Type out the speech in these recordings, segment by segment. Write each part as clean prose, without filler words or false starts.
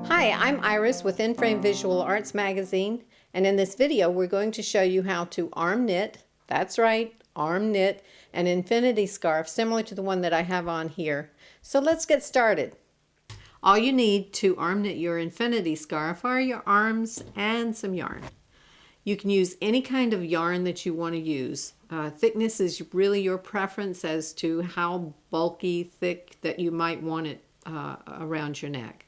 Hi, I'm Iris with InFrame Visual Arts Magazine, and in this video we're going to show you how to arm knit, that's right, arm knit, an infinity scarf similar to the one that I have on here. So let's get started. All you need to arm knit your infinity scarf are your arms and some yarn. You can use any kind of yarn that you want to use. Thickness is really your preference as to how bulky, thick that you might want it around your neck.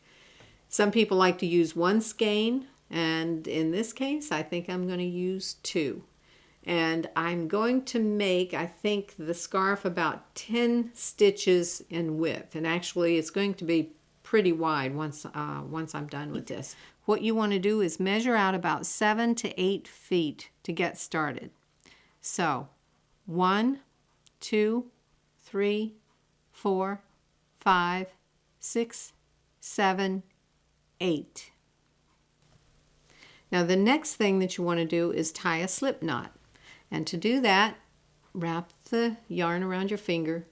Some people like to use one skein, and in this case I think I'm going to use two. And I'm going to make, I think, the scarf about 10 stitches in width, and actually it's going to be pretty wide once I'm done with this. What you want to do is measure out about 7 to 8 feet to get started. So 1, 2, 3, 4, 5, 6, 7, 8. Now the next thing that you want to do is tie a slip knot. And to do that, wrap the yarn around your finger,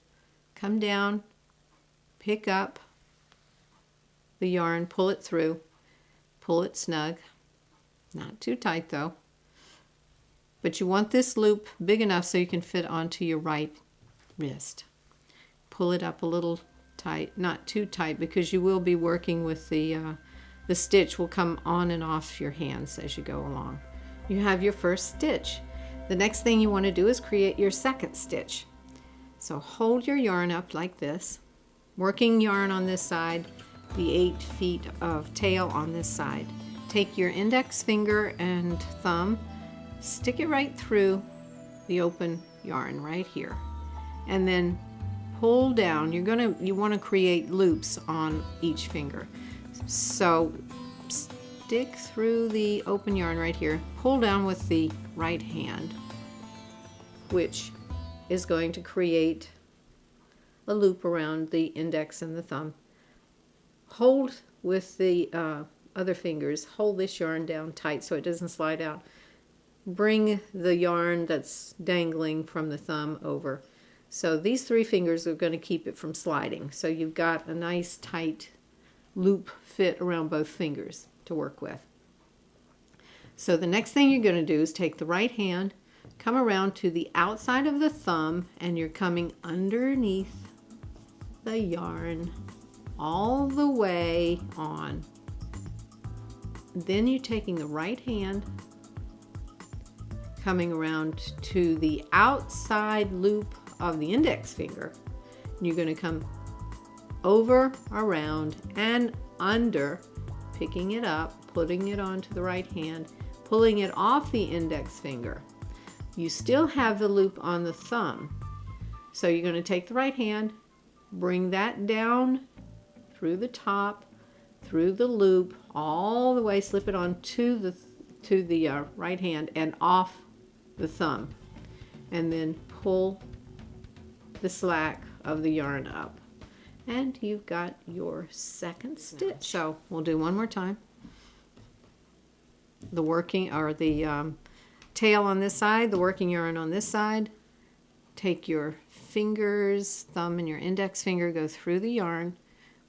come down, pick up the yarn, pull it through, pull it snug, not too tight though. But you want this loop big enough so you can fit onto your right wrist. Pull it up a little tight, not too tight, because you will be working with the stitch will come on and off your hands as you go along. You have your first stitch. The next thing you want to do is create your second stitch. So hold your yarn up like this, working yarn on this side, the 8 feet of tail on this side. Take your index finger and thumb, stick it right through the open yarn right here, and then pull down. You want to create loops on each finger. So stick through the open yarn right here, pull down with the right hand, which is going to create a loop around the index and the thumb. Hold with the other fingers, hold this yarn down tight so it doesn't slide out. Bring the yarn that's dangling from the thumb over. So these 3 fingers are going to keep it from sliding. So you've got a nice tight loop fit around both fingers to work with. So the next thing you're going to do is take the right hand, come around to the outside of the thumb, and you're coming underneath the yarn all the way on. Then you're taking the right hand, coming around to the outside loop of the index finger. You're going to come over, around, and under, picking it up, putting it onto the right hand, pulling it off the index finger. You still have the loop on the thumb. So you're going to take the right hand, bring that down through the top, through the loop, all the way, slip it on to the right hand and off the thumb, and then pull the slack of the yarn up. And you've got your second stitch. So we'll do one more time. The working, or the tail on this side, the working yarn on this side. Take your fingers, thumb and your index finger, go through the yarn,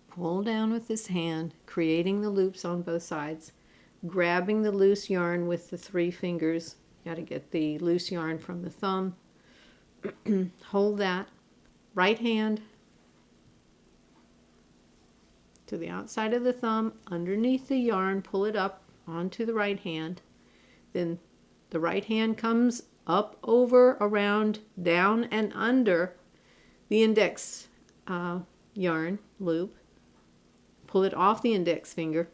pull down with this hand, creating the loops on both sides, grabbing the loose yarn with the 3 fingers. You got to get the loose yarn from the thumb. Hold that. Right hand to the outside of the thumb, underneath the yarn, pull it up onto the right hand. Then the right hand comes up, over, around, down, and under the index yarn loop. Pull it off the index finger.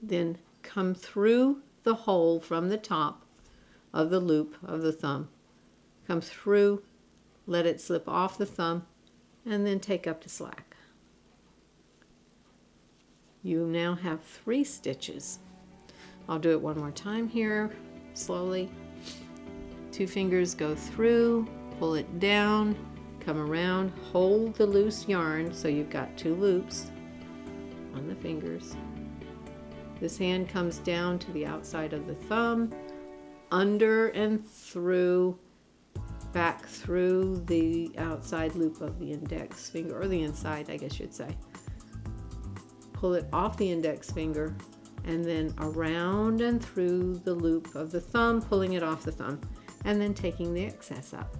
Then come through the hole from the top of the loop of the thumb. Come through, let it slip off the thumb, and then take up the slack. You now have 3 stitches. I'll do it one more time here, slowly. 2 fingers go through, pull it down, come around, hold the loose yarn so you've got 2 loops on the fingers. This hand comes down to the outside of the thumb, under and through, back through the outside loop of the index finger, or the inside, I guess you'd say. pull it off the index finger, and then around and through the loop of the thumb, pulling it off the thumb, and then taking the excess up.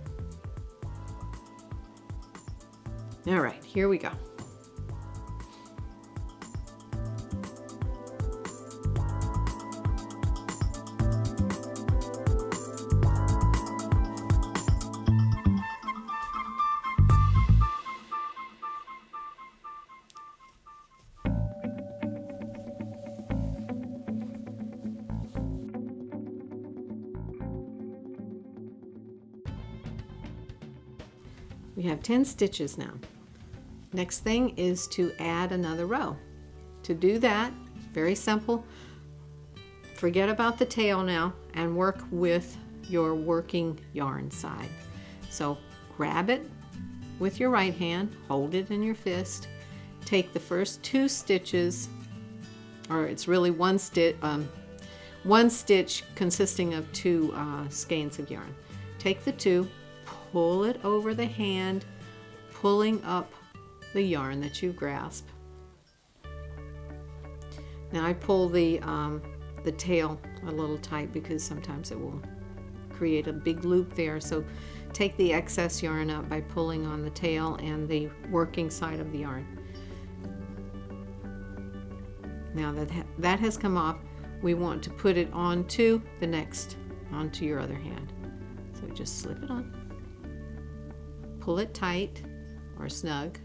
All right, here we go. We have 10 stitches now. Next thing is to add another row. To do that, very simple, forget about the tail now and work with your working yarn side. So grab it with your right hand, hold it in your fist, take the first 2 stitches, or it's really one stitch consisting of 2 skeins of yarn. Take the 2, pull it over the hand, pulling up the yarn that you grasp. Now I pull the tail a little tight because sometimes it will create a big loop there. So take the excess yarn up by pulling on the tail and the working side of the yarn. Now that has come off, we want to put it onto onto your other hand. So just slip it on. Pull it tight or snug.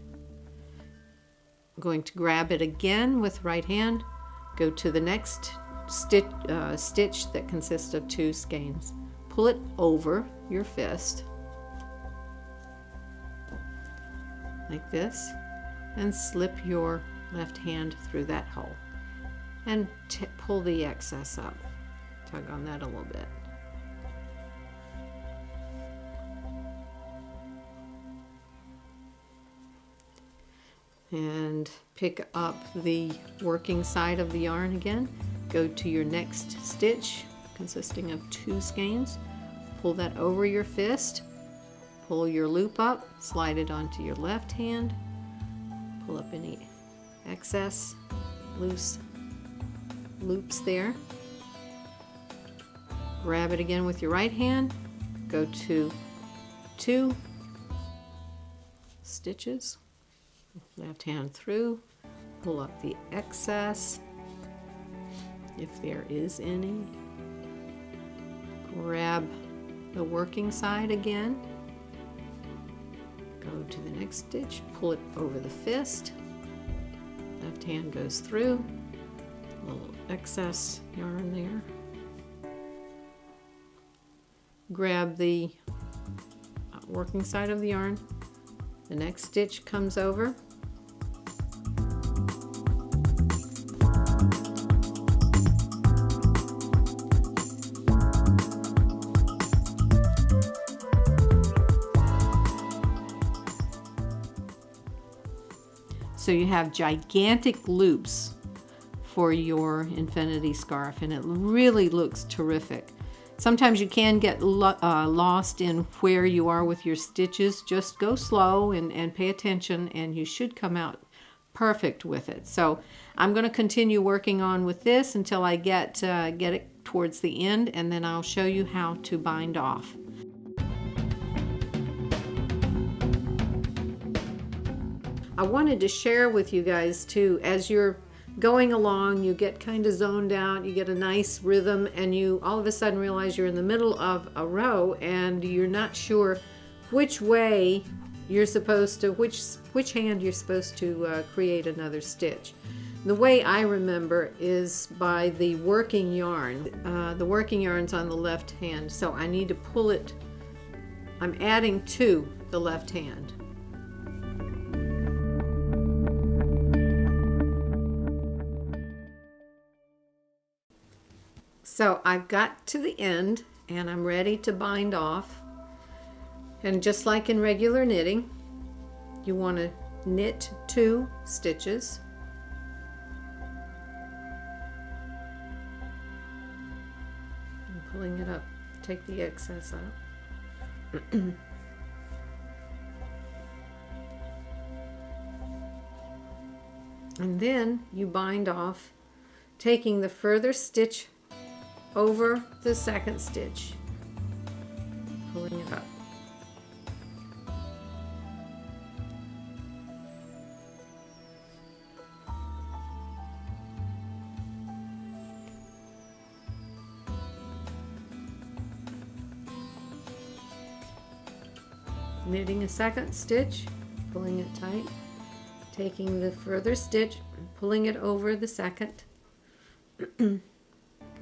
I'm going to grab it again with right hand, go to the next stitch that consists of 2 skeins. Pull it over your fist like this and slip your left hand through that hole and pull the excess up. Tug on that a little bit. And pick up the working side of the yarn again. Go to your next stitch consisting of 2 skeins. Pull that over your fist. Pull your loop up, slide it onto your left hand. Pull up any excess loose loops there. Grab it again with your right hand. Go to 2 stitches. Left hand through, pull up the excess, if there is any. Grab the working side again. Go to the next stitch, pull it over the fist. Left hand goes through, a little excess yarn there. Grab the working side of the yarn. The next stitch comes over. So you have gigantic loops for your infinity scarf, and it really looks terrific. Sometimes you can get lost in where you are with your stitches. Just go slow and pay attention, and you should come out perfect with it. So I'm going to continue working on with this until I get it towards the end, and then I'll show you how to bind off. I wanted to share with you guys too, as you're going along, you get kind of zoned out, you get a nice rhythm, and you all of a sudden realize you're in the middle of a row and you're not sure which way you're supposed to, which hand you're supposed to create another stitch. The way I remember is by the working yarn. The working yarn's on the left hand, so I need to pull it, I'm adding to the left hand. So I've got to the end and I'm ready to bind off. And just like in regular knitting, you want to knit 2 stitches. And pulling it up, take the excess out. And then you bind off, taking the further stitch over the second stitch, pulling it up. Knitting a second stitch, pulling it tight, taking the further stitch, pulling it over the second,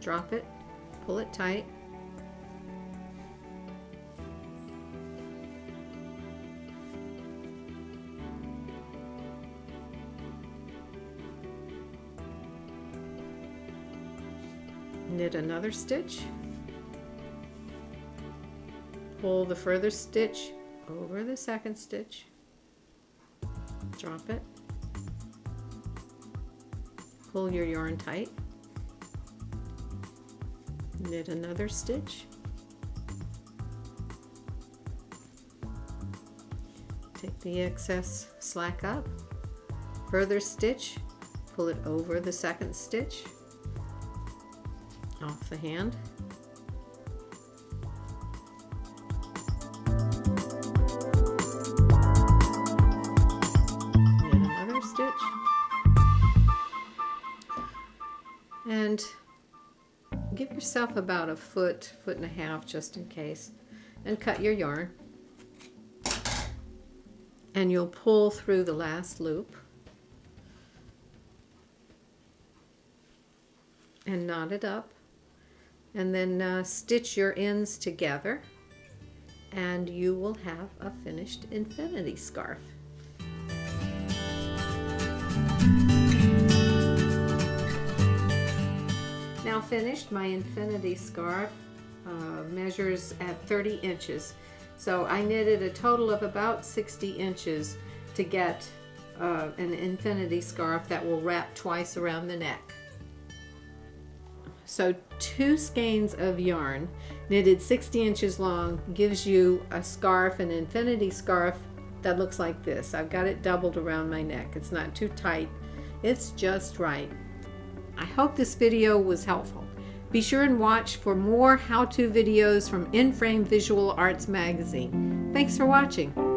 drop it, pull it tight, knit another stitch, pull the further stitch over the second stitch, drop it, pull your yarn tight, knit another stitch, take the excess slack up, further stitch, pull it over the second stitch, off the hand, and give yourself about a foot, foot and a half just in case, and cut your yarn, and you'll pull through the last loop and knot it up, and then stitch your ends together, and you will have a finished infinity scarf. Now finished, my infinity scarf measures at 30 inches. So I knitted a total of about 60 inches to get an infinity scarf that will wrap twice around the neck. So 2 skeins of yarn knitted 60 inches long gives you a scarf, an infinity scarf that looks like this. I've got it doubled around my neck. It's not too tight. It's just right. I hope this video was helpful. Be sure and watch for more how-to videos from In Frame Visual Arts Magazine. Thanks for watching.